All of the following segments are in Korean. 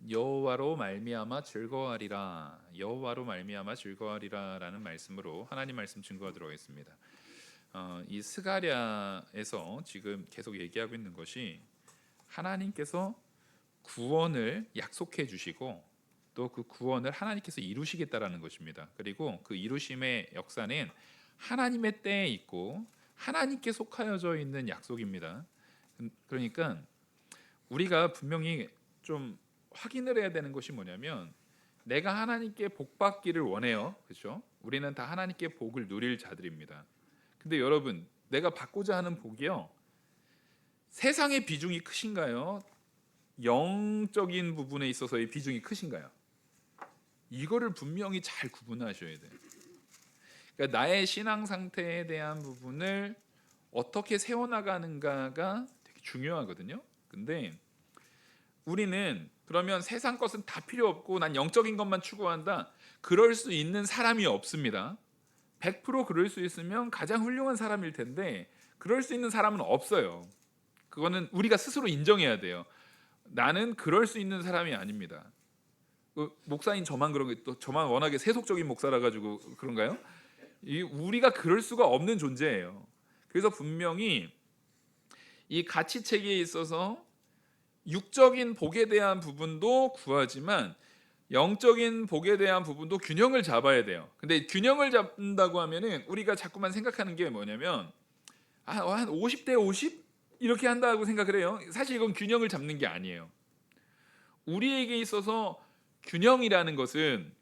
여호와로 말미암아 즐거워하리라. 여호와로 말미암아 즐거워하리라라는 말씀으로 하나님 말씀 증거하도록 하겠습니다. 이 스가랴에서 지금 계속 얘기하고 있는 것이 하나님께서 구원을 약속해 주시고 또 그 구원을 하나님께서 이루시겠다라는 것입니다. 그리고 그 이루심의 역사는 하나님의 때에 있고 하나님께 속하여져 있는 약속입니다. 그러니까 우리가 분명히 좀 확인을 해야 되는 것이 뭐냐면 내가 하나님께 복 받기를 원해요. 그렇죠? 우리는 다 하나님께 복을 누릴 자들입니다. 근데 여러분, 내가 받고자 하는 복이요. 세상의 비중이 크신가요? 영적인 부분에 있어서의 비중이 크신가요? 이거를 분명히 잘 구분하셔야 돼요. 그러니까 나의 신앙 상태에 대한 부분을 어떻게 세워나가는가가 되게 중요하거든요. 근데 우리는 그러면 세상 것은 다 필요 없고 난 영적인 것만 추구한다. 그럴 수 있는 사람이 없습니다. 100% 그럴 수 있으면 가장 훌륭한 사람일 텐데 그럴 수 있는 사람은 없어요. 그거는 우리가 스스로 인정해야 돼요. 나는 그럴 수 있는 사람이 아닙니다. 목사인 저만 그런 게 또 저만 워낙에 세속적인 목사라 가지고 그런가요? 우리가 그럴 수가 없는 존재예요. 그래서 분명히 이 가치체계에 있어서 육적인 복에 대한 부분도 구하지만 영적인 복에 대한 부분도 균형을 잡아야 돼요. 근데 균형을 잡는다고 하면은 우리가 자꾸만 생각하는 게 뭐냐면 한 50대 50 이렇게 한다고 생각을 해요. 사실 이건 균형을 잡는 게 아니에요. 우리에게 있어서 균형이라는 것은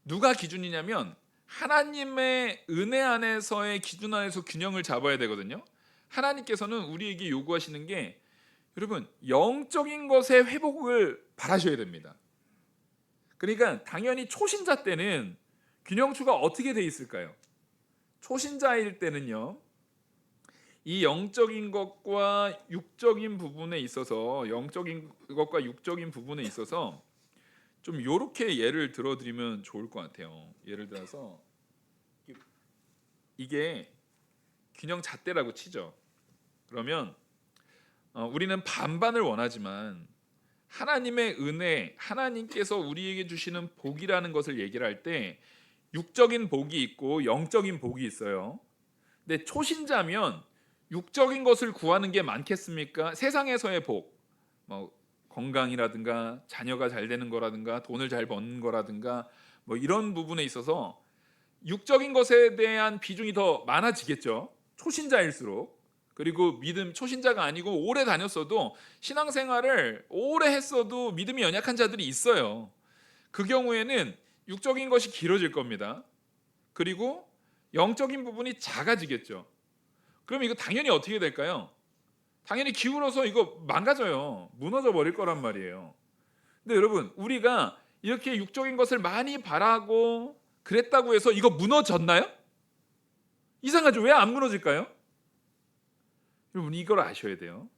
누가 기준이냐면 하나님의 은혜 안에서의 기준 안에서 균형을 잡아야 되거든요. 하나님께서는 우리에게 요구하시는 게 여러분 영적인 것의 회복을 바라셔야 됩니다. 그러니까 당연히 초신자 때는 균형추가 어떻게 돼 있을까요? 초신자일 때는요. 이 영적인 것과 육적인 부분에 있어서 영적인 것과 육적인 부분에 있어서 좀 요렇게 예를 들어드리면 좋을 것 같아요. 예를 들어서 이게 균형 잣대라고 치죠. 그러면 우리는 반반을 원하지만 하나님의 은혜, 하나님께서 우리에게 주시는 복이라는 것을 얘기를 할 때 육적인 복이 있고 영적인 복이 있어요. 근데 초신자면 육적인 것을 구하는 게 많겠습니까? 세상에서의 복, 뭐 건강이라든가 자녀가 잘 되는 거라든가 돈을 잘 버는 거라든가 뭐 이런 부분에 있어서 육적인 것에 대한 비중이 더 많아지겠죠. 초신자일수록. 그리고 믿음 초신자가 아니고 오래 다녔어도 신앙생활을 오래 했어도 믿음이 연약한 자들이 있어요. 그 경우에는 육적인 것이 길어질 겁니다. 그리고 영적인 부분이 작아지겠죠. 그럼 이거 당연히 어떻게 될까요? 당연히 기울어서 이거 망가져요. 무너져 버릴 거란 말이에요. 근데 여러분, 우리가 이렇게 육적인 것을 많이 바라고 그랬다고 해서 이거 무너졌나요? 이상하죠. 왜 안 무너질까요? 여러분 이걸 아셔야 돼요.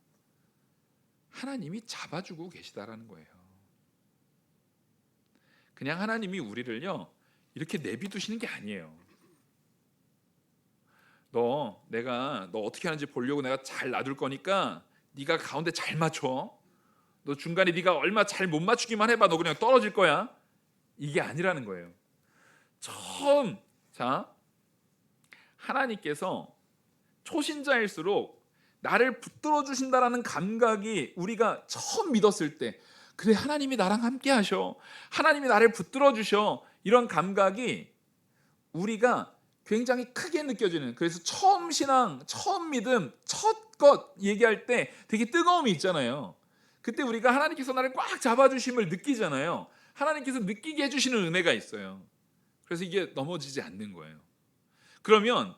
하나님이 잡아주고 계시다라는 거예요. 그냥 하나님이 우리를요 이렇게 내비두시는 게 아니에요. 내가 너 어떻게 하는지 보려고 내가 잘 놔둘 거니까 네가 가운데 잘 맞춰. 너 중간에 네가 얼마 잘 못 맞추기만 해봐. 너 그냥 떨어질 거야. 이게 아니라는 거예요. 하나님께서 초신자일수록 나를 붙들어 주신다라는 감각이 우리가 처음 믿었을 때 그래 하나님이 나랑 함께 하셔. 하나님이 나를 붙들어 주셔. 이런 감각이 우리가 굉장히 크게 느껴지는 그래서 처음 신앙, 처음 믿음, 첫 것 얘기할 때 되게 뜨거움이 있잖아요. 그때 우리가 하나님께서 나를 꽉 잡아주심을 느끼잖아요. 하나님께서 느끼게 해주시는 은혜가 있어요. 그래서 이게 넘어지지 않는 거예요. 그러면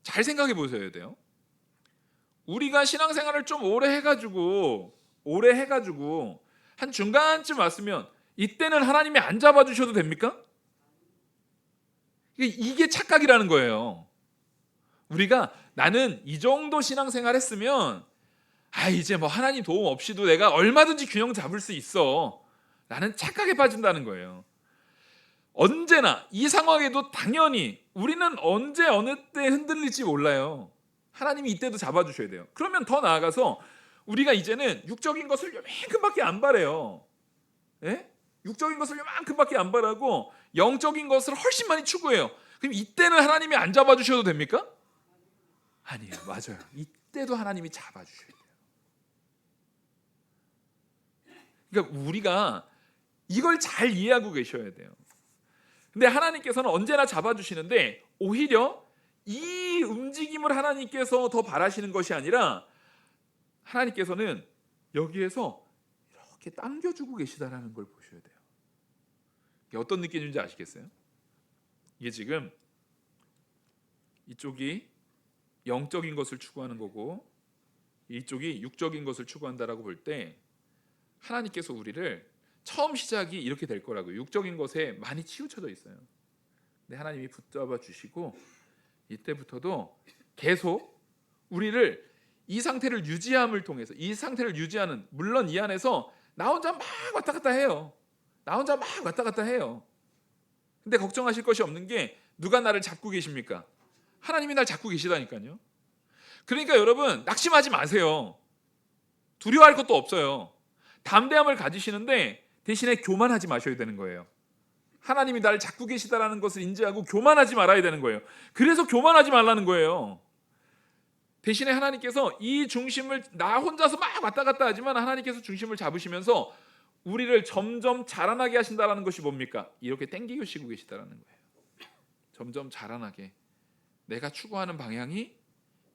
잘 생각해 보셔야 돼요. 우리가 신앙생활을 좀 오래 해가지고 한 중간쯤 왔으면 이때는 하나님이 안 잡아주셔도 됩니까? 이게 착각이라는 거예요. 우리가 나는 이 정도 신앙생활 했으면 이제 뭐 하나님 도움 없이도 내가 얼마든지 균형 잡을 수 있어. 라는 착각에 빠진다는 거예요. 언제나 이 상황에도 당연히 우리는 언제 어느 때 흔들릴지 몰라요. 하나님이 이때도 잡아주셔야 돼요. 그러면 더 나아가서 우리가 이제는 육적인 것을 요만큼밖에 안 바래요. 예? 육적인 것을 요만큼밖에 안 바라고 영적인 것을 훨씬 많이 추구해요. 그럼 이때는 하나님이 안 잡아주셔도 됩니까? 아니에요. 맞아요. 이때도 하나님이 잡아주셔야 돼요. 그러니까 우리가 이걸 잘 이해하고 계셔야 돼요. 근데 하나님께서는 언제나 잡아주시는데 오히려 이 움직임을 하나님께서 더 바라시는 것이 아니라 하나님께서는 여기에서 이렇게 당겨주고 계시다라는 걸 보셔야 돼요. 이게 어떤 느낌인지 아시겠어요? 이게 지금 이쪽이 영적인 것을 추구하는 거고 이쪽이 육적인 것을 추구한다라고 볼 때 하나님께서 우리를 처음 시작이 이렇게 될 거라고요. 육적인 것에 많이 치우쳐져 있어요. 근데 하나님이 붙잡아 주시고 이때부터도 계속 우리를 이 상태를 유지함을 통해서 이 상태를 유지하는, 물론 이 안에서 나 혼자 막 왔다 갔다 해요. 나 혼자 막 왔다 갔다 해요. 근데 걱정하실 것이 없는 게 누가 나를 잡고 계십니까? 하나님이 날 잡고 계시다니까요. 그러니까 여러분 낙심하지 마세요. 두려워할 것도 없어요. 담대함을 가지시는데 대신에 교만하지 마셔야 되는 거예요. 하나님이 나를 잡고 계시다라는 것을 인지하고 교만하지 말아야 되는 거예요. 그래서 교만하지 말라는 거예요. 대신에 하나님께서 이 중심을 나 혼자서 막 왔다 갔다 하지만 하나님께서 중심을 잡으시면서 우리를 점점 자라나게 하신다라는 것이 뭡니까? 이렇게 땡기시고 계시다라는 거예요. 점점 자라나게. 내가 추구하는 방향이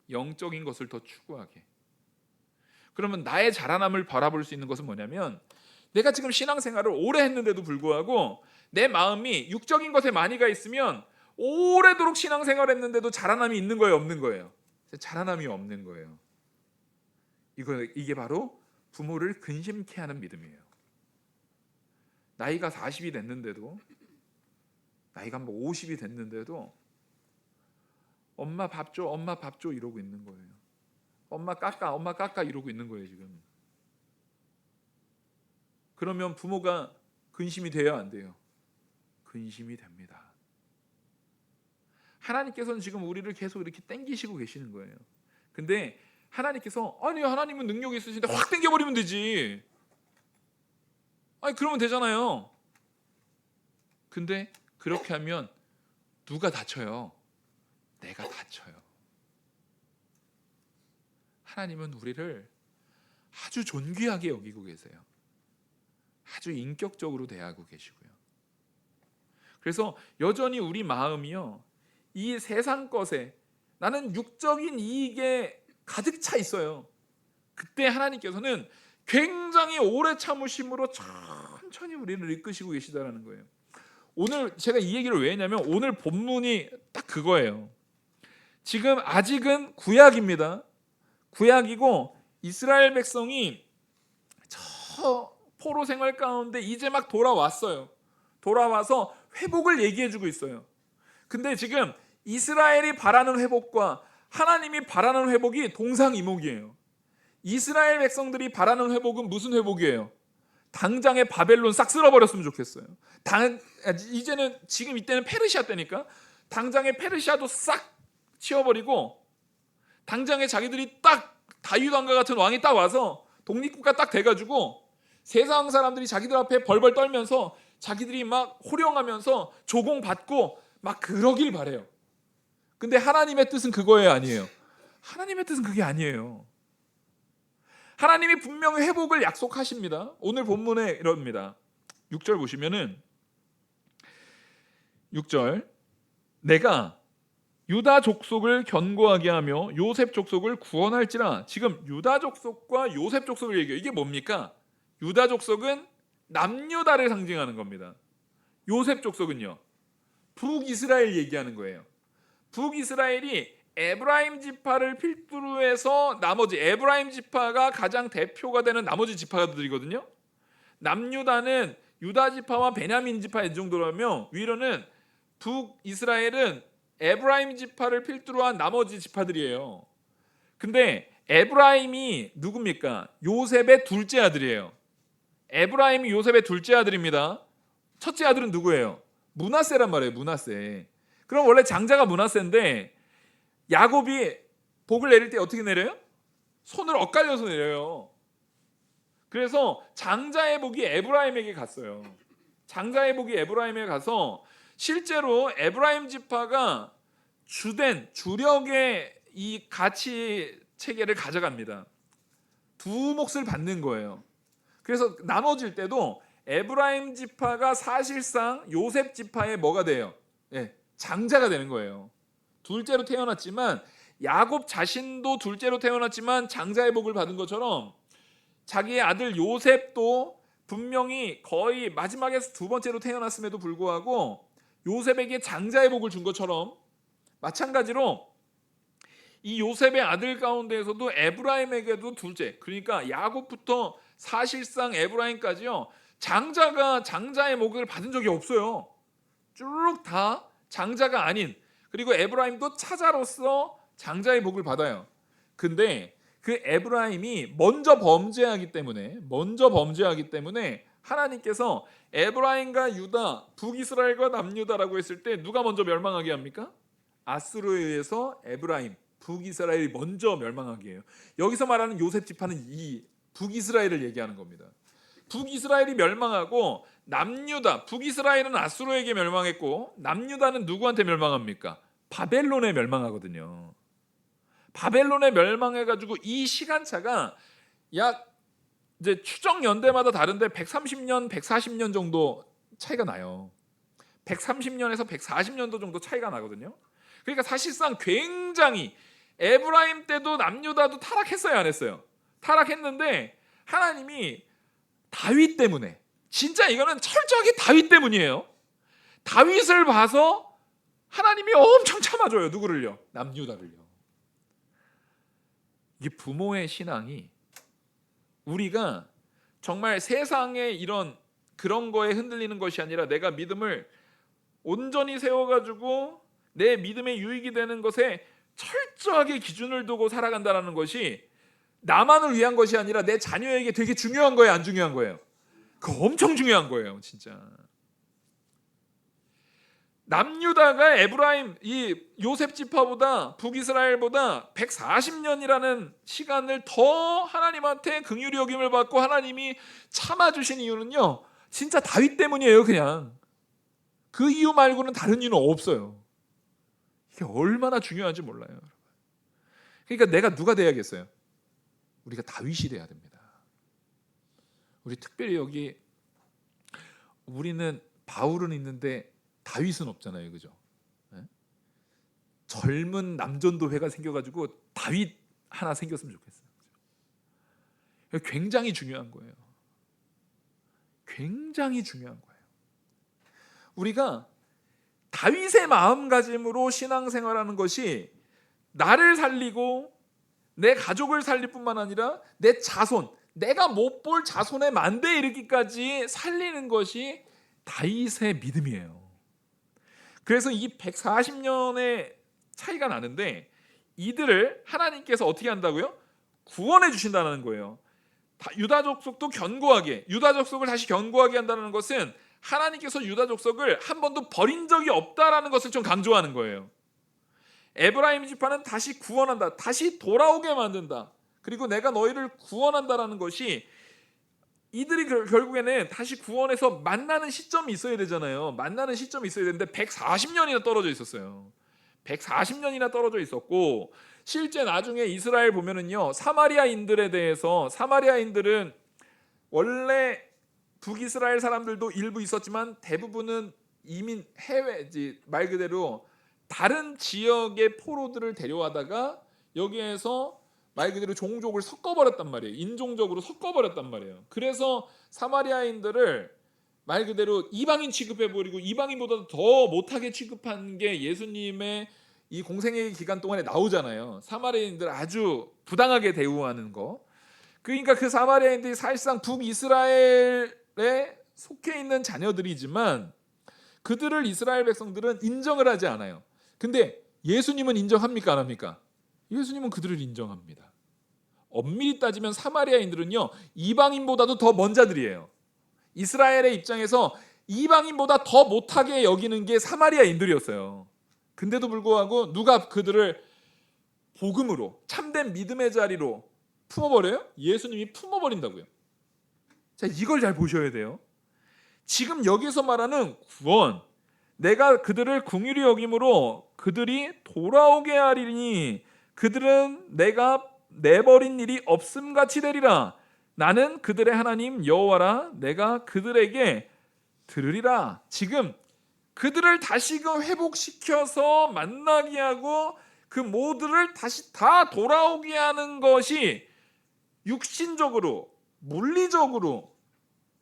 영적인 것을 더 추구하게. 그러면 나의 자라남을 바라볼 수 있는 것은 뭐냐면 내가 지금 신앙생활을 오래 했는데도 불구하고 내 마음이 육적인 것에 많이 가 있으면 오래도록 신앙생활을 했는데도 자라남이 있는 거예요, 없는 거예요? 자라남이 없는 거예요. 이게 바로 부모를 근심케 하는 믿음이에요. 나이가 40이 됐는데도, 나이가 뭐 50이 됐는데도 엄마 밥 줘, 엄마 밥 줘 이러고 있는 거예요. 엄마 깎아 이러고 있는 거예요 지금. 그러면 부모가 근심이 돼요, 안 돼요? 근심이 됩니다. 하나님께서는 지금 우리를 계속 이렇게 땡기시고 계시는 거예요. 근데 하나님께서 아니 하나님은 능력이 있으신데 확 땡겨버리면 되지. 아니 그러면 되잖아요. 근데 그렇게 하면 누가 다쳐요? 내가 다쳐요. 하나님은 우리를 아주 존귀하게 여기고 계세요. 아주 인격적으로 대하고 계시고요. 그래서 여전히 우리 마음이요, 이 세상 것에 나는 육적인 이익에 가득 차 있어요. 그때 하나님께서는 굉장히 오래 참으심으로 천천히 우리를 이끄시고 계시다라는 거예요. 오늘 제가 이 얘기를 왜 했냐면 오늘 본문이 딱 그거예요. 지금 아직은 구약입니다. 구약이고 이스라엘 백성이 저 포로 생활 가운데 이제 막 돌아왔어요. 돌아와서 회복을 얘기해주고 있어요. 근데 지금 이스라엘이 바라는 회복과 하나님이 바라는 회복이 동상이목이에요. 이스라엘 백성들이 바라는 회복은 무슨 회복이에요? 당장에 바벨론 싹 쓸어버렸으면 좋겠어요. 이제는 지금 이때는 페르시아 때니까 당장에 페르시아도 싹 치워버리고 당장에 자기들이 딱 다윗 왕과 같은 왕이 딱 와서 독립국가 딱 돼가지고 세상 사람들이 자기들 앞에 벌벌 떨면서 자기들이 막 호령하면서 조공받고 막 그러길 바래요. 근데 하나님의 뜻은 그거예요, 아니에요? 하나님의 뜻은 그게 아니에요. 하나님이 분명히 회복을 약속하십니다. 오늘 본문에 이럽니다. 6절 보시면은 6절 내가 유다 족속을 견고하게 하며 요셉 족속을 구원할지라. 지금 유다 족속과 요셉 족속을 얘기해요. 이게 뭡니까? 유다 족속은 남유다를 상징하는 겁니다. 요셉 족속은요, 북이스라엘 얘기하는 거예요. 북이스라엘이 에브라임 지파를 필두로 해서 나머지 에브라임 지파가 가장 대표가 되는 나머지 지파들이거든요. 남유다는 유다 지파와 베냐민 지파 이 정도라면 위로는 북이스라엘은 에브라임 지파를 필두로 한 나머지 지파들이에요. 근데 에브라임이 누굽니까? 요셉의 둘째 아들이에요. 에브라임이 요셉의 둘째 아들입니다. 첫째 아들은 누구예요? 므낫세란 말이에요. 므낫세. 그럼 원래 장자가 므낫세인데 야곱이 복을 내릴 때 어떻게 내려요? 손을 엇갈려서 내려요. 그래서 장자의 복이 에브라임에게 갔어요. 장자의 복이 에브라임에 가서 실제로 에브라임 지파가 주된 주력의 이 가치 체계를 가져갑니다. 두 몫을 받는 거예요. 그래서 나눠질 때도 에브라임 지파가 사실상 요셉 지파의 뭐가 돼요? 장자가 되는 거예요. 둘째로 태어났지만 야곱 자신도 둘째로 태어났지만 장자의 복을 받은 것처럼 자기의 아들 요셉도 분명히 거의 마지막에서 두 번째로 태어났음에도 불구하고 요셉에게 장자의 복을 준 것처럼 마찬가지로 이 요셉의 아들 가운데에서도 에브라임에게도 둘째, 그러니까 야곱부터 사실상 에브라임까지요, 장자가 장자의 복을 받은 적이 없어요. 쭉 다 장자가 아닌, 그리고 에브라임도 차자로서 장자의 복을 받아요. 근데 그 에브라임이 먼저 범죄하기 때문에 하나님께서 에브라임과 유다, 북이스라엘과 남유다라고 했을 때 누가 먼저 멸망하게 합니까? 아수르에 의해서 에브라임, 북이스라엘이 먼저 멸망하게 해요. 여기서 말하는 요셉 지파는 이 북이스라엘을 얘기하는 겁니다. 북이스라엘이 멸망하고 남유다, 북이스라엘은 아수르에게 멸망했고 남유다는 누구한테 멸망합니까? 바벨론에 멸망하거든요. 바벨론에 멸망해가지고 이 시간차가 약 이제 추정 연대마다 다른데 130년, 140년 정도 차이가 나요. 130년에서 140년도 정도 차이가 나거든요. 그러니까 사실상 굉장히 에브라임 때도 남유다도 타락했어요, 안 했어요? 타락했는데 하나님이 다윗 때문에, 진짜 이거는 철저하게 다윗 때문이에요. 다윗을 봐서 하나님이 엄청 참아줘요. 누구를요? 남유다를요. 이게 부모의 신앙이, 우리가 정말 세상의 이런 그런 거에 흔들리는 것이 아니라 내가 믿음을 온전히 세워가지고 내 믿음의 유익이 되는 것에 철저하게 기준을 두고 살아간다는 것이 나만을 위한 것이 아니라 내 자녀에게 되게 중요한 거예요, 안 중요한 거예요? 그거 엄청 중요한 거예요, 진짜. 남유다가 에브라임, 이 요셉 지파보다, 북이스라엘보다 140년이라는 시간을 더 하나님한테 긍휼히 여김을 받고 하나님이 참아주신 이유는요, 진짜 다윗 때문이에요. 그냥 그 이유 말고는 다른 이유는 없어요. 이게 얼마나 중요한지 몰라요. 그러니까 내가 누가 돼야겠어요? 우리가 다윗이 돼야 됩니다. 우리 특별히 여기 우리는 바울은 있는데 다윗은 없잖아요, 그죠? 젊은 남전도회가 생겨가지고 다윗 하나 생겼으면 좋겠어요. 굉장히 중요한 거예요. 굉장히 중요한 거예요. 우리가 다윗의 마음가짐으로 신앙생활하는 것이 나를 살리고 내 가족을 살릴 뿐만 아니라 내 자손, 내가 못 볼 자손의 만대에 이르기까지 살리는 것이 다윗의 믿음이에요. 그래서 이 140년의 차이가 나는데 이들을 하나님께서 어떻게 한다고요? 구원해 주신다는 거예요. 유다 족속도 견고하게, 유다 족속을 다시 견고하게 한다는 것은 하나님께서 유다 족속을 한 번도 버린 적이 없다라는 것을 좀 강조하는 거예요. 에브라임 지파는 다시 구원한다, 다시 돌아오게 만든다, 그리고 내가 너희를 구원한다라는 것이, 이들이 결국에는 다시 구원해서 만나는 시점이 있어야 되잖아요. 만나는 시점이 있어야 되는데 140년이나 떨어져 있었어요. 140년이나 떨어져 있었고, 실제 나중에 이스라엘 보면은요, 사마리아인들에 대해서, 사마리아인들은 원래 북이스라엘 사람들도 일부 있었지만 대부분은 이민 해외지, 말 그대로 다른 지역의 포로들을 데려와다가 여기에서 말 그대로 종족을 섞어버렸단 말이에요. 인종적으로 섞어버렸단 말이에요. 그래서 사마리아인들을 말 그대로 이방인 취급해버리고 이방인보다 더 못하게 취급한 게 예수님의 이 공생애의 기간 동안에 나오잖아요. 사마리아인들 아주 부당하게 대우하는 거. 그러니까 그 사마리아인들이 사실상 북이스라엘에 속해 있는 자녀들이지만 그들을 이스라엘 백성들은 인정을 하지 않아요. 근데 예수님은 인정합니까, 안 합니까? 예수님은 그들을 인정합니다. 엄밀히 따지면 사마리아인들은요, 이방인보다도 더 먼 자들이에요. 이스라엘의 입장에서 이방인보다 더 못하게 여기는 게 사마리아인들이었어요. 근데도 불구하고 누가 그들을 복음으로, 참된 믿음의 자리로 품어버려요? 예수님이 품어버린다고요. 자, 이걸 잘 보셔야 돼요. 지금 여기서 말하는 구원, 내가 그들을 긍휼히 여김으로 그들이 돌아오게 하리니 그들은 내가 내버린 일이 없음같이 되리라. 나는 그들의 하나님 여호와라. 내가 그들에게 들으리라. 지금 그들을 다시금 회복시켜서 만나게 하고 그 모두를 다시 다 돌아오게 하는 것이 육신적으로, 물리적으로,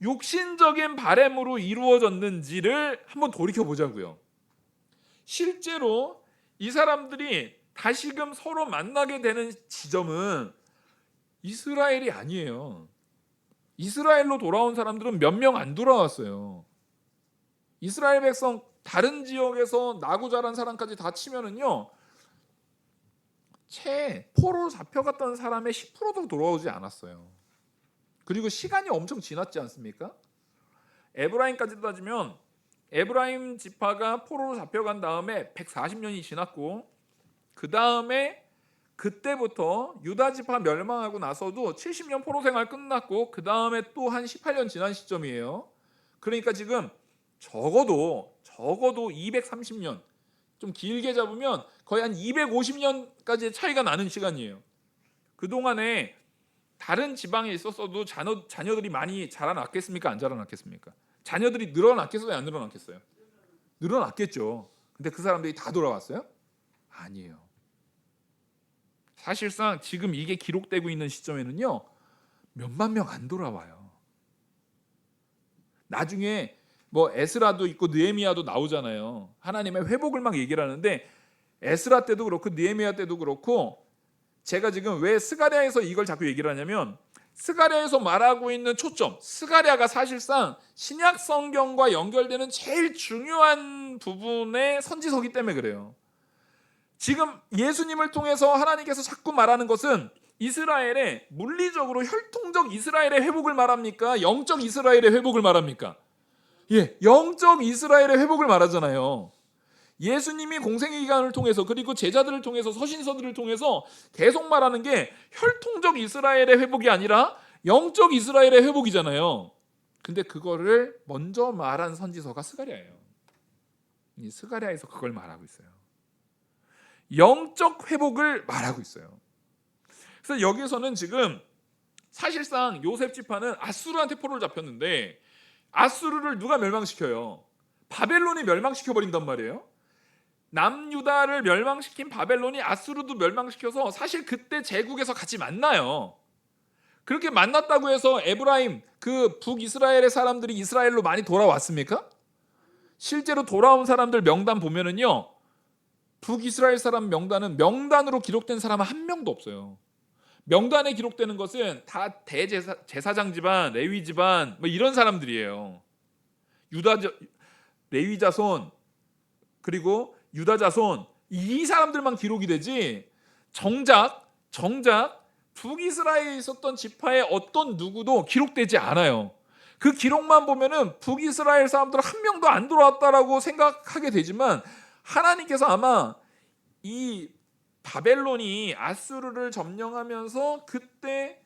육신적인 바램으로 이루어졌는지를 한번 돌이켜보자고요. 실제로 이 사람들이 다시금 서로 만나게 되는 지점은 이스라엘이 아니에요. 이스라엘로 돌아온 사람들은 몇 명 안 돌아왔어요. 이스라엘 백성 다른 지역에서 나고 자란 사람까지 다 치면은요, 채 포로로 잡혀갔던 사람의 10%도 돌아오지 않았어요. 그리고 시간이 엄청 지났지 않습니까? 에브라임까지 따지면 에브라임 지파가 포로로 잡혀간 다음에 140년이 지났고, 그 다음에 그때부터 유다 지파 멸망하고 나서도 70년 포로 생활 끝났고, 그 다음에 또 한 18년 지난 시점이에요. 그러니까 지금 적어도 230년, 좀 길게 잡으면 거의 한 250년까지의 차이가 나는 시간이에요. 그동안에 다른 지방에 있었어도 자녀들이 많이 자라났겠습니까? 안 자라났겠습니까? 자녀들이 늘어났겠어요? 안 늘어났겠어요? 늘어났겠죠. 근데 그 사람들이 다 돌아왔어요? 아니에요. 사실상 지금 이게 기록되고 있는 시점에는요, 몇만 명 안 돌아와요. 나중에 뭐 에스라도 있고 느헤미야도 나오잖아요. 하나님의 회복을 막 얘기를 하는데, 에스라 때도 그렇고 느헤미야 때도 그렇고, 제가 지금 왜 스가랴에서 이걸 자꾸 얘기를 하냐면, 스가랴에서 말하고 있는 초점, 스가랴가 사실상 신약 성경과 연결되는 제일 중요한 부분의 선지서기 때문에 그래요. 지금 예수님을 통해서 하나님께서 자꾸 말하는 것은 이스라엘의 물리적으로 혈통적 이스라엘의 회복을 말합니까? 영적 이스라엘의 회복을 말합니까? 예, 영적 이스라엘의 회복을 말하잖아요. 예수님이 공생의 기간을 통해서, 그리고 제자들을 통해서, 서신서들을 통해서 계속 말하는 게 혈통적 이스라엘의 회복이 아니라 영적 이스라엘의 회복이잖아요. 근데 그거를 먼저 말한 선지서가 스가랴예요. 이 스가랴에서 그걸 말하고 있어요. 영적 회복을 말하고 있어요. 그래서 여기서는 지금 사실상 요셉 지파는 아수르한테 포로를 잡혔는데, 아수르를 누가 멸망시켜요? 바벨론이 멸망시켜 버린단 말이에요. 남유다를 멸망시킨 바벨론이 아수르도 멸망시켜서 사실 그때 제국에서 같이 만나요. 그렇게 만났다고 해서 에브라임, 그 북이스라엘의 사람들이 이스라엘로 많이 돌아왔습니까? 실제로 돌아온 사람들 명단 보면은요, 북이스라엘 사람 명단은 명단으로 기록된 사람은 한 명도 없어요. 명단에 기록되는 것은 다 제사장 집안, 레위 집안 뭐 이런 사람들이에요. 레위 자손, 그리고 유다 자손, 이 사람들만 기록이 되지, 정작 북이스라엘에 있었던 지파의 어떤 누구도 기록되지 않아요. 그 기록만 보면은 북이스라엘 사람들 한 명도 안 돌아왔다라고 생각하게 되지만, 하나님께서 아마 이 바벨론이 아수르를 점령하면서, 그때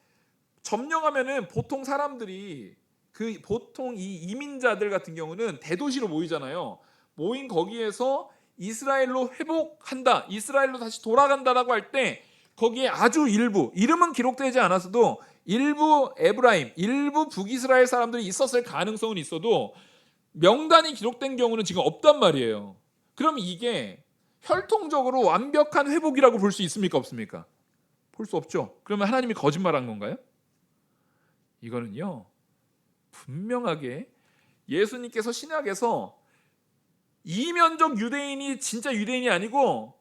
점령하면은 보통 사람들이, 그 보통 이 이민자들 같은 경우는 대도시로 모이잖아요. 모인 거기에서 이스라엘로 회복한다, 이스라엘로 다시 돌아간다라고 할 때, 거기에 아주 일부, 이름은 기록되지 않았어도 일부 에브라임, 일부 북이스라엘 사람들이 있었을 가능성은 있어도 명단이 기록된 경우는 지금 없단 말이에요. 그럼 이게 혈통적으로 완벽한 회복이라고 볼 수 있습니까? 없습니까? 볼 수 없죠. 그러면 하나님이 거짓말한 건가요? 이거는요, 분명하게 예수님께서 신약에서 이면적 유대인이 진짜 유대인이 아니고,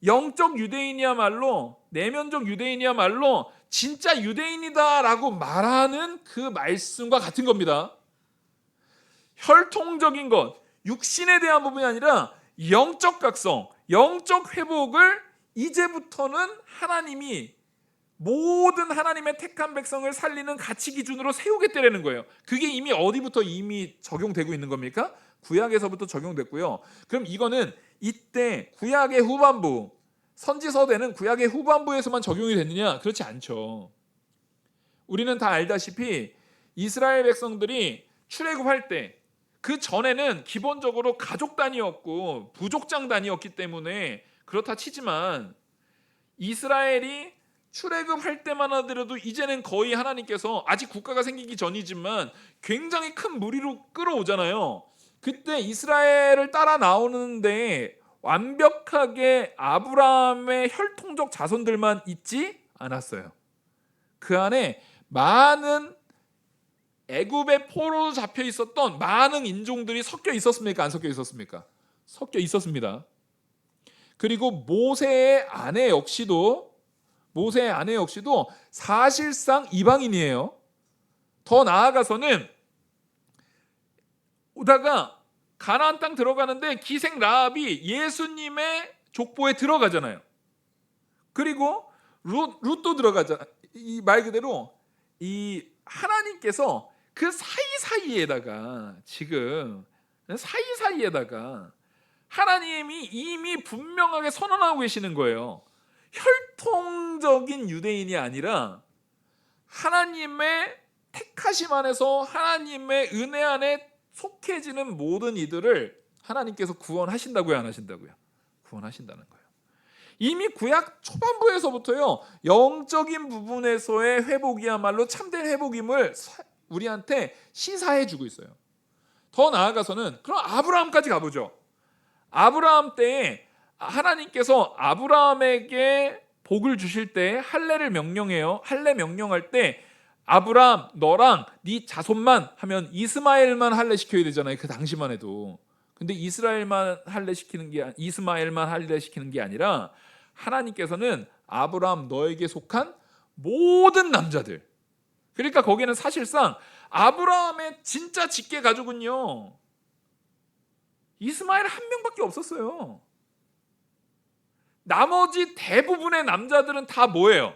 영적 유대인이야말로, 내면적 유대인이야말로 진짜 유대인이다라고 말하는 그 말씀과 같은 겁니다. 혈통적인 것, 육신에 대한 부분이 아니라 영적 각성, 영적 회복을 이제부터는 하나님이 모든 하나님의 택한 백성을 살리는 가치 기준으로 세우겠다는 거예요. 그게 이미 어디부터 이미 적용되고 있는 겁니까? 구약에서부터 적용됐고요. 그럼 이거는 이때 구약의 후반부, 선지서대는 구약의 후반부에서만 적용이 됐느냐? 그렇지 않죠. 우리는 다 알다시피 이스라엘 백성들이 출애굽할 때 그 전에는 기본적으로 가족 단위였고 부족장 단위였기 때문에 그렇다 치지만 이스라엘이 출애굽할 때만 하더라도 이제는 거의 하나님께서 아직 국가가 생기기 전이지만 굉장히 큰 무리로 끌어오잖아요. 그때 이스라엘을 따라 나오는데 완벽하게 아브라함의 혈통적 자손들만 있지 않았어요. 그 안에 많은 애굽의 포로로 잡혀 있었던 많은 인종들이 섞여 있었습니까? 안 섞여 있었습니까? 섞여 있었습니다. 그리고 모세의 아내 역시도 사실상 이방인이에요. 더 나아가서는 오다가 가나안 땅 들어가는데 기생 라합이 예수님의 족보에 들어가잖아요. 그리고 룻도 들어가잖아요. 이 말 그대로 이 하나님께서 그 사이사이에다가 하나님이 이미 분명하게 선언하고 계시는 거예요. 혈통적인 유대인이 아니라 하나님의 택하심 안에서 하나님의 은혜 안에 속해지는 모든 이들을 하나님께서 구원하신다고요, 안 하신다고요? 구원하신다는 거예요. 이미 구약 초반부에서부터요, 영적인 부분에서의 회복이야말로 참된 회복임을 우리한테 시사해 주고 있어요. 더 나아가서는 그럼 아브라함까지 가보죠. 아브라함 때에 하나님께서 아브라함에게 복을 주실 때 할례를 명령해요. 할례 명령할 때 아브라함 너랑 네 자손만 하면 이스마엘만 할례 시켜야 되잖아요. 그 당시만 해도. 근데 이스마엘만 할례 시키는 게 아니라 하나님께서는 아브라함 너에게 속한 모든 남자들. 그러니까 거기는 사실상 아브라함의 진짜 직계 가족은요, 이스마엘 한 명밖에 없었어요. 나머지 대부분의 남자들은 다 뭐예요?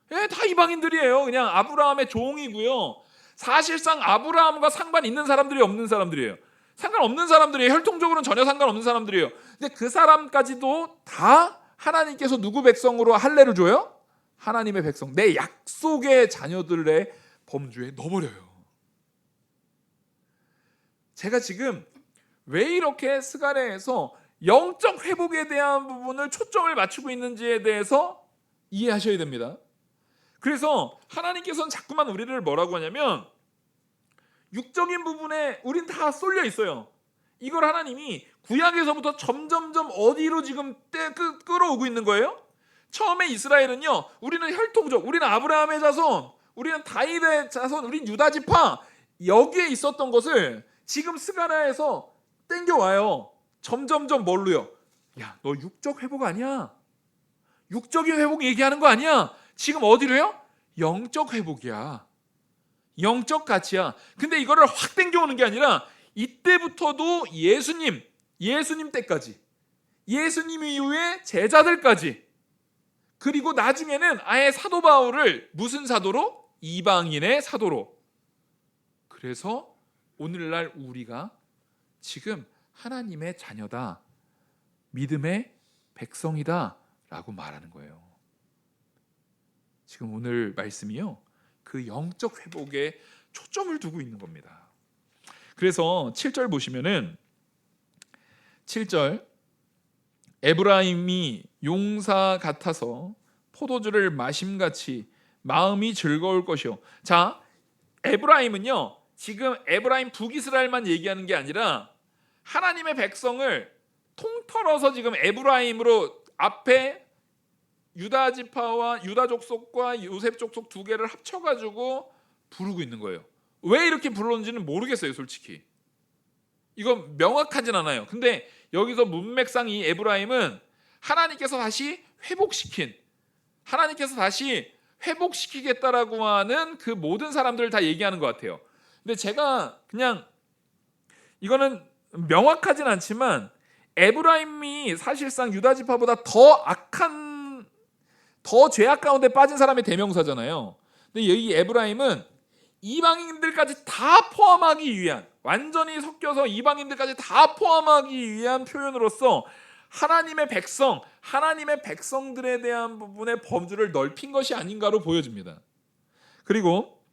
다 이방인들이에요. 그냥 아브라함의 종이고요. 사실상 아브라함과 상관 있는 사람들이 없는 사람들이에요. 상관없는 사람들이에요. 혈통적으로는 전혀 상관없는 사람들이에요. 근데 그 사람까지도 다 하나님께서 누구 백성으로 할례를 줘요? 하나님의 백성, 내 약속의 자녀들의 범주에 넣어버려요. 제가 지금 왜 이렇게 스가랴에서 영적 회복에 대한 부분을 초점을 맞추고 있는지에 대해서 이해하셔야 됩니다. 그래서 하나님께서는 자꾸만 우리를 뭐라고 하냐면 육적인 부분에 우린 다 쏠려 있어요. 이걸 하나님이 구약에서부터 점점점 어디로 지금 끌어오고 있는 거예요? 처음에 이스라엘은요, 우리는 혈통적, 우리는 아브라함의 자손, 우리는 다윗의 자손, 우리는 유다 지파, 여기에 있었던 것을 지금 스가랴에서 땡겨와요. 점점점 뭘로요? 야, 너 육적 회복 아니야? 육적인 회복 얘기하는 거 아니야? 지금 어디로요? 영적 회복이야. 영적 가치야. 근데 이거를 확 땡겨오는 게 아니라 이때부터도 예수님 때까지, 예수님 이후에 제자들까지, 그리고 나중에는 아예 사도 바울을 무슨 사도로? 이방인의 사도로. 그래서 오늘날 우리가 지금 하나님의 자녀다, 믿음의 백성이다 라고 말하는 거예요. 지금 오늘 말씀이요, 그 영적 회복에 초점을 두고 있는 겁니다. 그래서 7절 보시면은 7절, 에브라임이 용사 같아서 포도주를 마심같이 마음이 즐거울 것이요. 자, 에브라임은요, 지금 에브라임 북이스라엘만 얘기하는 게 아니라 하나님의 백성을 통틀어서 지금 에브라임으로 앞에 유다 지파와 유다 족속과 요셉 족속 두 개를 합쳐가지고 부르고 있는 거예요. 왜 이렇게 불렀는지는 모르겠어요, 솔직히. 이건 명확하진 않아요. 근데 여기서 문맥상 이 에브라임은 하나님께서 다시 회복시키겠다라고 하는 그 모든 사람들을 다 얘기하는 것 같아요. 근데 제가 그냥 이거는 명확하진 않지만 에브라임이 사실상 유다 지파보다 더 죄악 가운데 빠진 사람의 대명사잖아요. 근데 이 에브라임은 이방인들까지 다 포함하기 위한, 완전히 섞여서 이방인들까지 다 포함하기 위한 표현으로서 하나님의 백성들에 대한 부분의 범주를 넓힌 것이 아닌가로 보여집니다. 그리고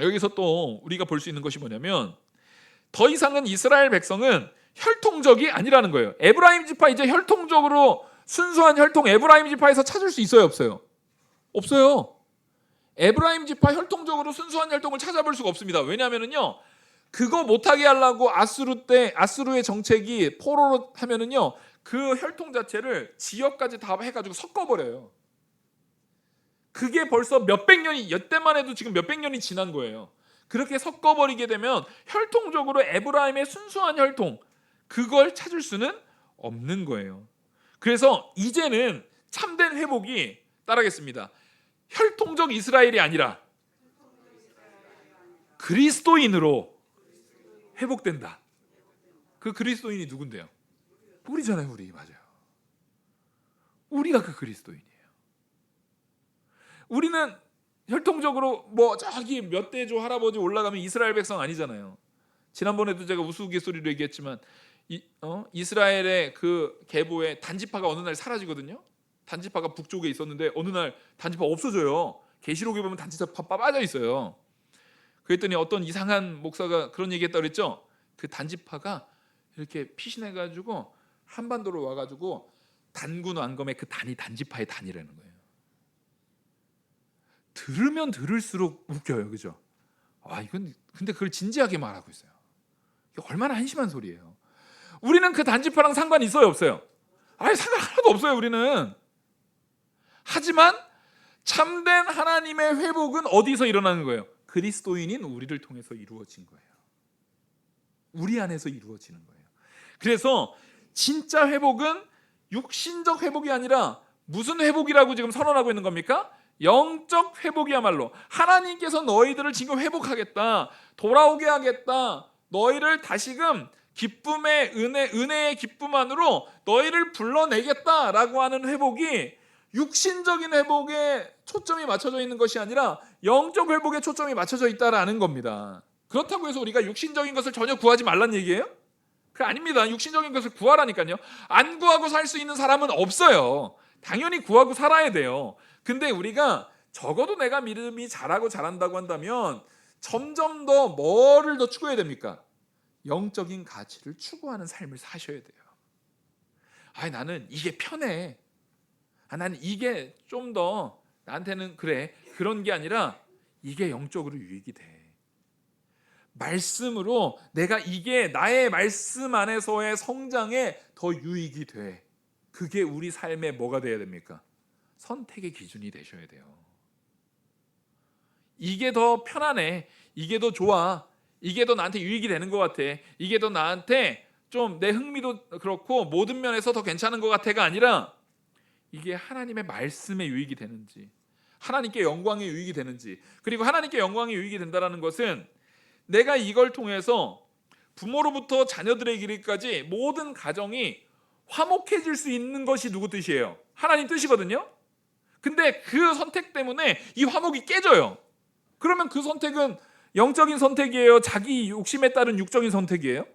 여기서 또 우리가 볼 수 있는 것이 뭐냐면 더 이상은 이스라엘 백성은 혈통적이 아니라는 거예요. 에브라임 지파 이제 혈통적으로 순수한 혈통 에브라임 지파에서 찾을 수 있어요, 없어요? 없어요. 에브라임 지파 혈통적으로 순수한 혈통을 찾아볼 수가 없습니다. 왜냐하면요, 그거 못하게 하려고 아수르의 정책이 포로로 하면은요, 그 혈통 자체를 지역까지 다 해가지고 섞어버려요. 그게 벌써 몇백 년이, 이때만 해도 지금 몇백 년이 지난 거예요. 그렇게 섞어버리게 되면 혈통적으로 에브라임의 순수한 혈통, 그걸 찾을 수는 없는 거예요. 그래서 이제는 참된 회복이 따라하겠습니다. 혈통적 이스라엘이 아니라 그리스도인으로 회복된다. 그 그리스도인이 누군데요? 우리잖아요, 우리. 맞아요. 우리가 그 그리스도인이에요. 우리는 혈통적으로 뭐 저기 몇 대조 할아버지 올라가면 이스라엘 백성 아니잖아요. 지난번에도 제가 우스갯소리로 얘기했지만 이스라엘의 그 계보에 단지파가 어느 날 사라지거든요. 단지파가 북쪽에 있었는데 어느 날 단지파 없어져요. 계시록에 보면 단지파 빠져 있어요. 그랬더니 어떤 이상한 목사가 그런 얘기했다 그랬죠. 그 단지파가 이렇게 피신해가지고 한반도로 와가지고 단군 왕검의 그 단이 단지파의 단이라는 거예요. 들으면 들을수록 웃겨요, 그죠? 이건 근데 그걸 진지하게 말하고 있어요. 이게 얼마나 한심한 소리예요. 우리는 그 단지파랑 상관이 있어요, 없어요? 상관 하나도 없어요, 우리는. 하지만 참된 하나님의 회복은 어디서 일어나는 거예요? 그리스도인인 우리를 통해서 이루어진 거예요. 우리 안에서 이루어지는 거예요. 그래서 진짜 회복은 육신적 회복이 아니라 무슨 회복이라고 지금 선언하고 있는 겁니까? 영적 회복이야말로 하나님께서 너희들을 지금 회복하겠다, 돌아오게 하겠다, 너희를 다시금 기쁨의 은혜의 기쁨 안으로 너희를 불러내겠다라고 하는 회복이 육신적인 회복에 초점이 맞춰져 있는 것이 아니라 영적 회복에 초점이 맞춰져 있다라는 겁니다. 그렇다고 해서 우리가 육신적인 것을 전혀 구하지 말란 얘기예요? 그게 아닙니다. 육신적인 것을 구하라니까요. 안 구하고 살 수 있는 사람은 없어요. 당연히 구하고 살아야 돼요. 근데 우리가 적어도 내가 믿음이 잘하고 잘한다고 한다면 점점 더 뭐를 더 추구해야 됩니까? 영적인 가치를 추구하는 삶을 사셔야 돼요. 나는 이게 편해. 나는 이게 좀 더 나한테는 그래. 그런 게 아니라 이게 영적으로 유익이 돼. 말씀으로 내가 이게 나의 말씀 안에서의 성장에 더 유익이 돼. 그게 우리 삶에 뭐가 돼야 됩니까? 선택의 기준이 되셔야 돼요. 이게 더 편하네. 이게 더 좋아. 이게 더 나한테 유익이 되는 것 같아. 이게 더 나한테 좀 내 흥미도 그렇고 모든 면에서 더 괜찮은 것 같아가 아니라 이게 하나님의 말씀에 유익이 되는지, 하나님께 영광에 유익이 되는지, 그리고 하나님께 영광에 유익이 된다는 것은 내가 이걸 통해서 부모로부터 자녀들에게 이르기까지 모든 가정이 화목해질 수 있는 것이 누구 뜻이에요? 하나님 뜻이거든요. 근데 그 선택 때문에 이 화목이 깨져요. 그러면 그 선택은 영적인 선택이에요? 자기 욕심에 따른 육적인 선택이에요?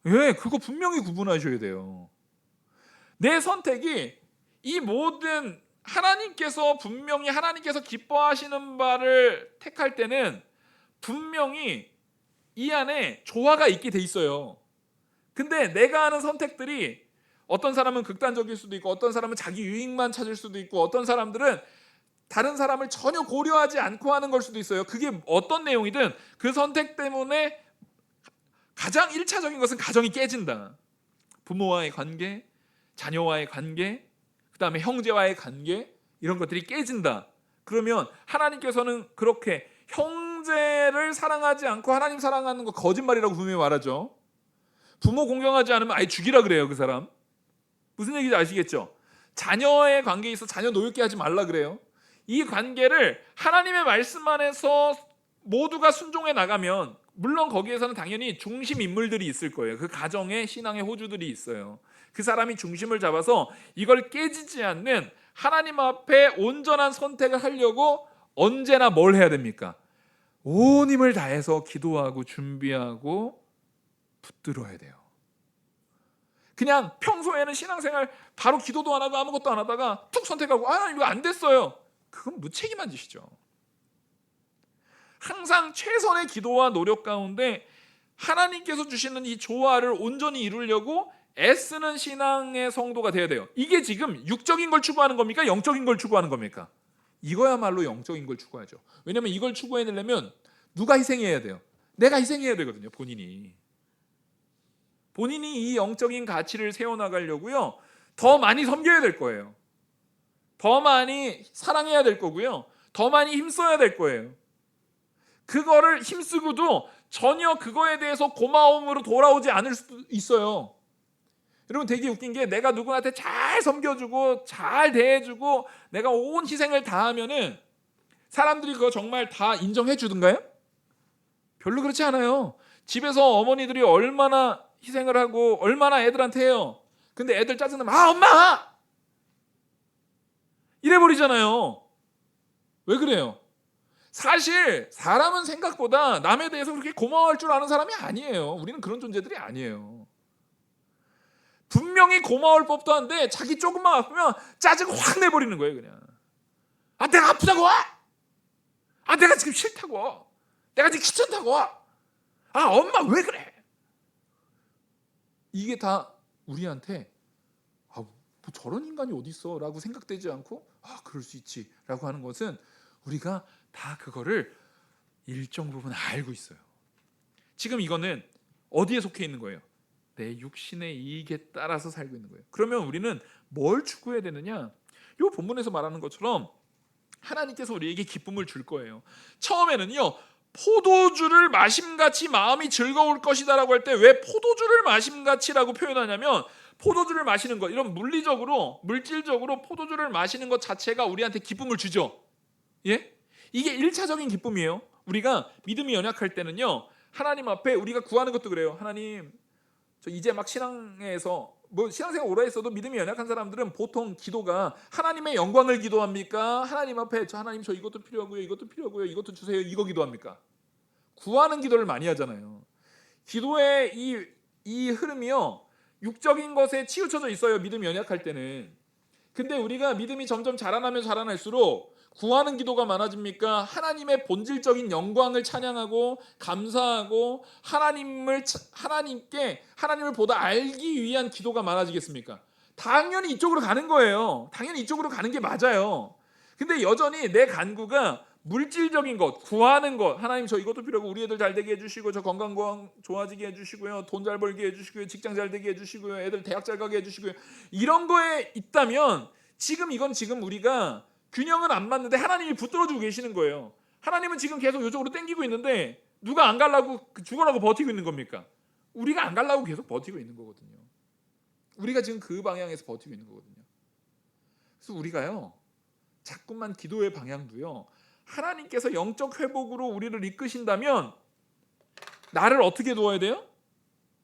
그거 분명히 구분하셔야 돼요. 내 선택이 이 모든 분명히 하나님께서 기뻐하시는 바를 택할 때는 분명히 이 안에 조화가 있게 돼 있어요. 근데 내가 하는 선택들이 어떤 사람은 극단적일 수도 있고, 어떤 사람은 자기 유익만 찾을 수도 있고, 어떤 사람들은 다른 사람을 전혀 고려하지 않고 하는 걸 수도 있어요. 그게 어떤 내용이든 그 선택 때문에 가장 1차적인 것은 가정이 깨진다. 부모와의 관계, 자녀와의 관계, 그 다음에 형제와의 관계, 이런 것들이 깨진다. 그러면 하나님께서는 그렇게 형제를 사랑하지 않고 하나님 사랑하는 거 거짓말이라고 분명히 말하죠. 부모 공경하지 않으면 아예 죽이라 그래요, 그 사람. 무슨 얘기인지 아시겠죠? 자녀의 관계에 있어 자녀 노엽게 하지 말라 그래요. 이 관계를 하나님의 말씀 안에서 모두가 순종해 나가면, 물론 거기에서는 당연히 중심 인물들이 있을 거예요. 그 가정에 신앙의 호주들이 있어요. 그 사람이 중심을 잡아서 이걸 깨지지 않는 하나님 앞에 온전한 선택을 하려고 언제나 뭘 해야 됩니까? 온 힘을 다해서 기도하고 준비하고 붙들어야 돼요. 그냥 평소에는 신앙생활 바로 기도도 안 하고 아무것도 안 하다가 툭 선택하고 이거 안 됐어요. 그건 무책임한 짓이죠. 항상 최선의 기도와 노력 가운데 하나님께서 주시는 이 조화를 온전히 이루려고 애쓰는 신앙의 성도가 되어야 돼요. 이게 지금 육적인 걸 추구하는 겁니까? 영적인 걸 추구하는 겁니까? 이거야말로 영적인 걸 추구하죠. 왜냐하면 이걸 추구해내려면 누가 희생해야 돼요? 내가 희생해야 되거든요. 본인이 이 영적인 가치를 세워나가려고요, 더 많이 섬겨야 될 거예요. 더 많이 사랑해야 될 거고요, 더 많이 힘써야 될 거예요. 그거를 힘쓰고도 전혀 그거에 대해서 고마움으로 돌아오지 않을 수도 있어요. 여러분, 되게 웃긴 게, 내가 누구한테 잘 섬겨주고 잘 대해주고 내가 온 희생을 다하면은 사람들이 그거 정말 다 인정해 주던가요? 별로 그렇지 않아요. 집에서 어머니들이 얼마나 희생을 하고 얼마나 애들한테 해요. 근데 애들 짜증나면 엄마! 이래버리잖아요. 왜 그래요? 사실 사람은 생각보다 남에 대해서 그렇게 고마워할 줄 아는 사람이 아니에요. 우리는 그런 존재들이 아니에요. 분명히 고마울 법도 한데 자기 조금만 아프면 짜증 확 내버리는 거예요. 그냥 내가 아프다고, 내가 지금 싫다고, 내가 지금 귀찮다고, 엄마 왜 그래. 이게 다 우리한테 뭐 저런 인간이 어디 있어 라고 생각되지 않고 그럴 수 있지 라고 하는 것은 우리가 다 그거를 일정 부분 알고 있어요. 지금 이거는 어디에 속해 있는 거예요? 내 육신의 이익에 따라서 살고 있는 거예요. 그러면 우리는 뭘 추구해야 되느냐? 이 본문에서 말하는 것처럼 하나님께서 우리에게 기쁨을 줄 거예요. 처음에는요, 포도주를 마심같이 마음이 즐거울 것이다 라고 할 때 왜 포도주를 마심같이라고 표현하냐면, 포도주를 마시는 것, 이런 물질적으로 포도주를 마시는 것 자체가 우리한테 기쁨을 주죠. 예? 이게 1차적인 기쁨이에요. 우리가 믿음이 연약할 때는요, 하나님 앞에 우리가 구하는 것도 그래요. 하나님, 저 이제 막 신앙에서 신앙생활 오래 했어도 믿음이 연약한 사람들은 보통 기도가 하나님의 영광을 기도합니까? 하나님 앞에 하나님 저 이것도 필요하고요, 이것도 필요하고요, 이것도 주세요, 이거 기도합니까? 구하는 기도를 많이 하잖아요. 기도의 이 흐름이요, 육적인 것에 치우쳐져 있어요. 믿음이 연약할 때는. 근데 우리가 믿음이 점점 자라나면 자라날수록 구하는 기도가 많아집니까? 하나님의 본질적인 영광을 찬양하고 감사하고 하나님을 보다 알기 위한 기도가 많아지겠습니까? 당연히 이쪽으로 가는 거예요. 당연히 이쪽으로 가는 게 맞아요. 근데 여전히 내 간구가 물질적인 것, 구하는 것, 하나님 저 이것도 필요하고 우리 애들 잘 되게 해주시고 저 건강 좋아지게 해주시고요, 돈 잘 벌게 해주시고요, 직장 잘 되게 해주시고요, 애들 대학 잘 가게 해주시고요, 이런 거에 있다면 지금 우리가 균형은 안 맞는데 하나님이 붙들어주고 계시는 거예요. 하나님은 지금 계속 이쪽으로 땡기고 있는데 누가 안 가려고 죽어라고 버티고 있는 겁니까? 우리가 안 가려고 계속 버티고 있는 거거든요. 우리가 지금 그 방향에서 버티고 있는 거거든요. 그래서 우리가요, 자꾸만 기도의 방향도요, 하나님께서 영적 회복으로 우리를 이끄신다면 나를 어떻게 도와야 돼요?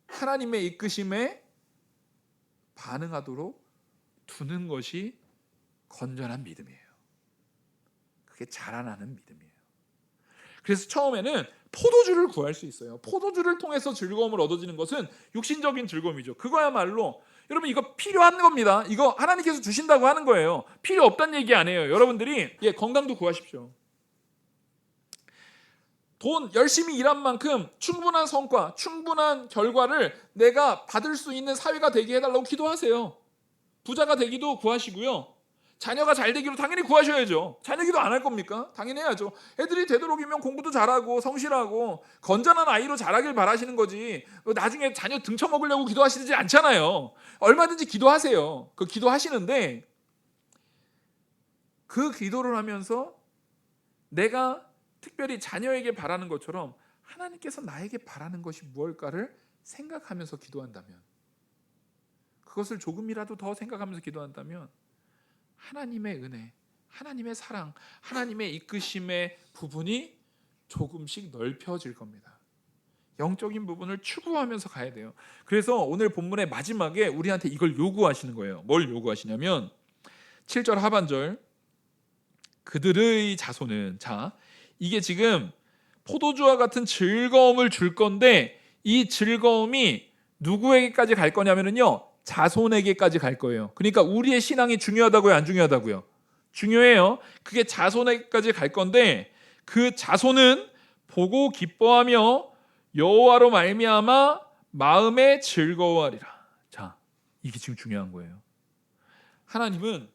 하나님의 이끄심에 반응하도록 두는 것이 건전한 믿음이에요. 그게 자라나는 믿음이에요. 그래서 처음에는 포도주를 구할 수 있어요. 포도주를 통해서 즐거움을 얻어지는 것은 육신적인 즐거움이죠. 그거야말로 여러분 이거 필요한 겁니다. 이거 하나님께서 주신다고 하는 거예요. 필요 없다는 얘기 아니에요. 여러분들이 건강도 구하십시오. 돈 열심히 일한 만큼 충분한 성과, 충분한 결과를 내가 받을 수 있는 사회가 되게 해달라고 기도하세요. 부자가 되기도 구하시고요, 자녀가 잘 되기로 당연히 구하셔야죠. 자녀 기도 안 할 겁니까? 당연히 해야죠. 애들이 되도록이면 공부도 잘하고 성실하고 건전한 아이로 자라길 바라시는 거지, 나중에 자녀 등쳐먹으려고 기도하시지 않잖아요. 얼마든지 기도하세요. 그 기도하시는데 그 기도를 하면서 내가 특별히 자녀에게 바라는 것처럼 하나님께서 나에게 바라는 것이 무엇일까를 생각하면서 기도한다면, 그것을 조금이라도 더 생각하면서 기도한다면 하나님의 은혜, 하나님의 사랑, 하나님의 이끄심의 부분이 조금씩 넓혀질 겁니다. 영적인 부분을 추구하면서 가야 돼요. 그래서 오늘 본문의 마지막에 우리한테 이걸 요구하시는 거예요. 뭘 요구하시냐면 7절 하반절, 그들의 자손은, 이게 지금 포도주와 같은 즐거움을 줄 건데 이 즐거움이 누구에게까지 갈 거냐면요, 자손에게까지 갈 거예요. 그러니까 우리의 신앙이 중요하다고요, 안 중요하다고요? 중요해요. 그게 자손에게까지 갈 건데 그 자손은 보고 기뻐하며 여호와로 말미암아 마음에 즐거워하리라. 자, 이게 지금 중요한 거예요. 하나님은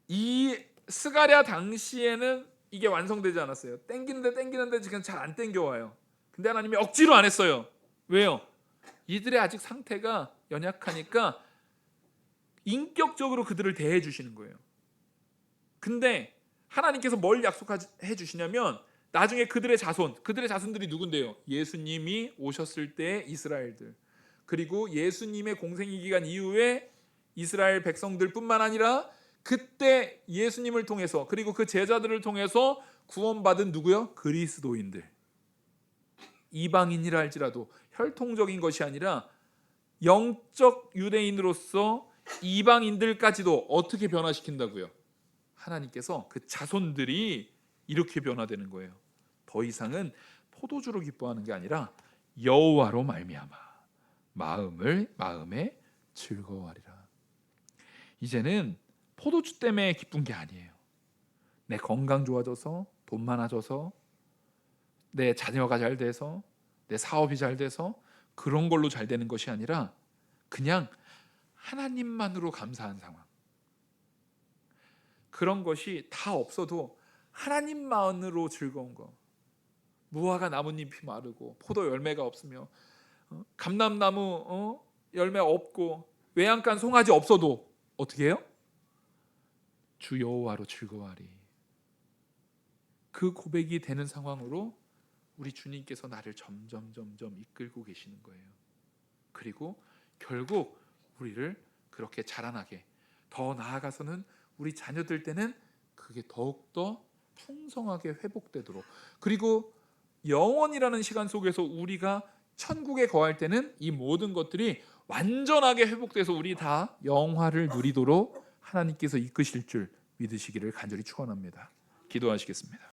이 스가랴 당시에는 이게 완성되지 않았어요. 땡기는데 지금 잘 안 땡겨와요. 근데 하나님이 억지로 안 했어요. 왜요? 이들의 아직 상태가 연약하니까 인격적으로 그들을 대해 주시는 거예요. 근데 하나님께서 뭘 약속해 주시냐면 나중에 그들의 자손들이 누군데요? 예수님이 오셨을 때 이스라엘들, 그리고 예수님의 공생의 기간 이후에 이스라엘 백성들뿐만 아니라 그때 예수님을 통해서 그리고 그 제자들을 통해서 구원받은 누구요? 그리스도인들. 이방인이라 할지라도 혈통적인 것이 아니라 영적 유대인으로서 이방인들까지도 어떻게 변화시킨다고요? 하나님께서 그 자손들이 이렇게 변화되는 거예요. 더 이상은 포도주로 기뻐하는 게 아니라 여호와로 말미암아 마음에 즐거워하리라. 이제는 포도주 때문에 기쁜 게 아니에요. 내 건강 좋아져서, 돈 많아져서, 내 자녀가 잘 돼서, 내 사업이 잘 돼서 그런 걸로 잘 되는 것이 아니라 그냥 하나님만으로 감사한 상황. 그런 것이 다 없어도 하나님만으로 즐거운 거. 무화과 나뭇잎이 마르고 포도 열매가 없으며 감람나무 열매 없고 외양간 송아지 없어도 어떻게 해요? 주 여호와로 즐거워하리. 그 고백이 되는 상황으로 우리 주님께서 나를 점점 이끌고 계시는 거예요. 그리고 결국 우리를 그렇게 자라나게, 더 나아가서는 우리 자녀들 때는 그게 더욱더 풍성하게 회복되도록, 그리고 영원이라는 시간 속에서 우리가 천국에 거할 때는 이 모든 것들이 완전하게 회복돼서 우리 다 영화를 누리도록 하나님께서 이끄실 줄 믿으시기를 간절히 축원합니다. 기도하시겠습니다.